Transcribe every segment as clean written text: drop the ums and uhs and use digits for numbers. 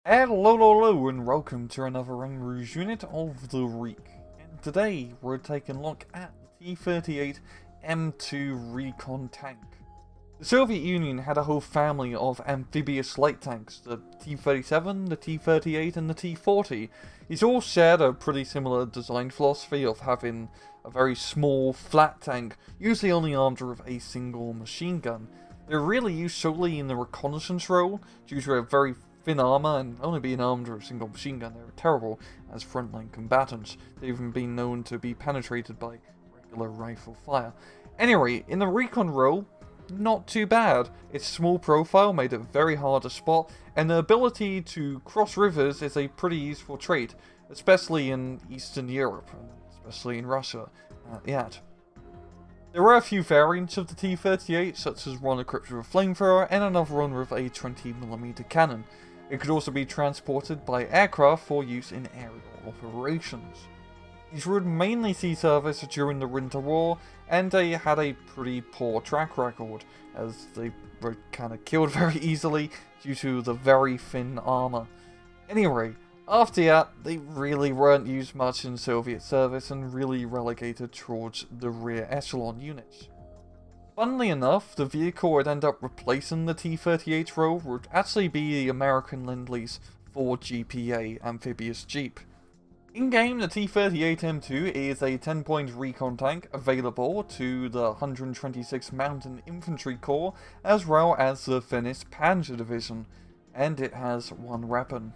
Hello, and welcome to another Ring Rouge unit of the week. And today we're taking a look at the T-38M2 recon tank. The Soviet Union had a whole family of amphibious light tanks, the T-37, the T-38 and the T-40. These all shared a pretty similar design philosophy of having a very small, flat tank, usually only armed with a single machine gun. They're really used solely in the reconnaissance role, due to a very thin armor and only being armed with a single machine gun. They were terrible as frontline combatants. They've even been known to be penetrated by regular rifle fire. Anyway, in the recon role, not too bad. Its small profile made it very hard to spot, and the ability to cross rivers is a pretty useful trait, especially in Eastern Europe, and especially in Russia yet. There were a few variants of the T-38, such as one equipped with a flamethrower and another one with a 20mm cannon. It could also be transported by aircraft for use in aerial operations. These would mainly see service during the Winter War, and they had a pretty poor track record, as they were kind of killed very easily due to the very thin armor. Anyway, after that, they really weren't used much in Soviet service and really relegated towards the rear echelon units. Funnily enough, the vehicle would end up replacing the T-38 role would actually be the American Lend-Lease 4GPA amphibious jeep. In-game, the T-38M2 is a 10-point recon tank available to the 126th Mountain Infantry Corps as well as the Finnish Panzer Division, and it has one weapon.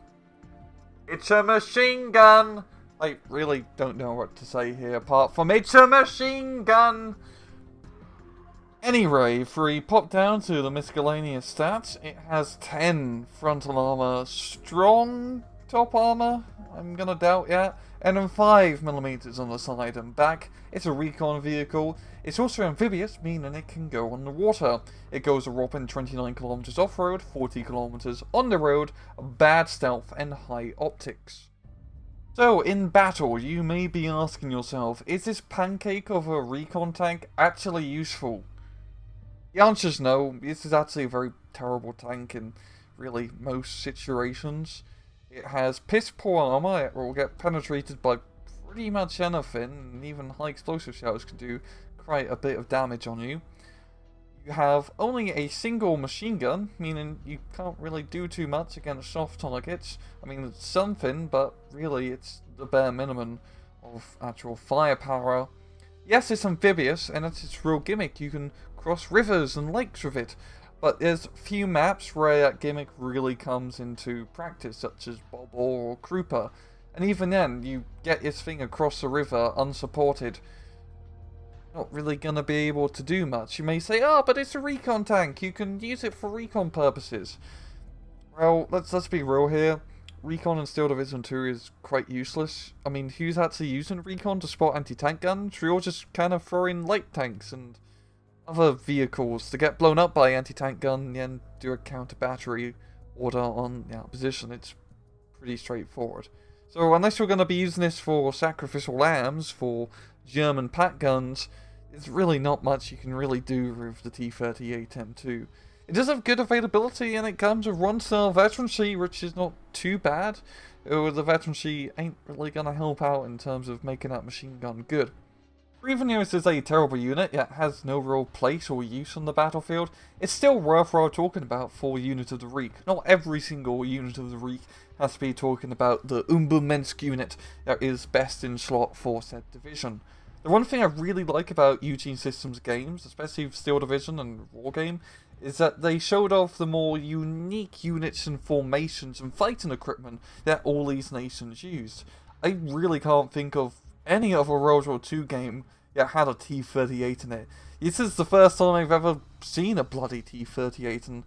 It's a machine gun! I really don't know what to say here apart from it's a machine gun! Anyway, if we pop down to the miscellaneous stats, it has 10 frontal armor, strong top armor, I'm gonna doubt yet, and then 5mm on the side and back. It's a recon vehicle. It's also amphibious, meaning it can go on the water. It goes a whopping 29km off-road, 40km on the road, bad stealth and high optics. So, in battle, you may be asking yourself, is this pancake of a recon tank actually useful? The answer is no. This is actually a very terrible tank in really most situations. It has piss poor armor. It will get penetrated by pretty much anything, and even high explosive shells can do quite a bit of damage on you. You have only a single machine gun, meaning you can't really do too much against soft targets. I mean, it's something, but really it's the bare minimum of actual firepower. Yes, it's amphibious, and it's its real gimmick. You can cross rivers and lakes with it, but there's few maps where that gimmick really comes into practice, such as Bobble or Krupa, and even then, you get this thing across the river unsupported. Not really gonna be able to do much. You may say, oh, but it's a recon tank, you can use it for recon purposes. Well, let's be real here. Recon in Steel Division 2 is quite useless. I mean, who's actually using recon to spot anti-tank guns? We're all just kind of throwing light tanks and other vehicles to get blown up by anti-tank gun and then do a counter-battery order on the opposition. It's pretty straightforward. So unless you're going to be using this for sacrificial lambs, for German pack guns, there's really not much you can really do with the T-38M2. It does have good availability, and it comes with 1-star veterancy, which is not too bad. The veterancy ain't really going to help out in terms of making that machine gun good. Even though this is a terrible unit, yet has no real place or use on the battlefield, it's still worthwhile talking about for Unit of the Week. Not every single Unit of the Week has to be talking about the Umbermensk unit that is best in slot for said division. The one thing I really like about Eugene Systems games, especially Steel Division and Wargame, is that they showed off the more unique units and formations and fighting equipment that all these nations used. I really can't think of any other World War II game that had a T-38 in it. This is the first time I've ever seen a bloody T-38 and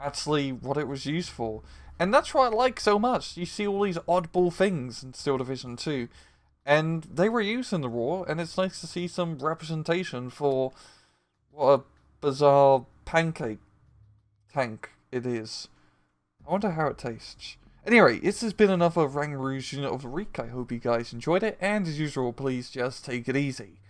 actually what it was used for. And that's what I like so much. You see all these oddball things in Steel Division 2. And they were used in the war, and it's nice to see some representation for what a bizarre pancake tank it is. I wonder how it tastes. Anyway, this has been another Ring Rouge Unit of the Week. I hope you guys enjoyed it, and as usual, please just take it easy.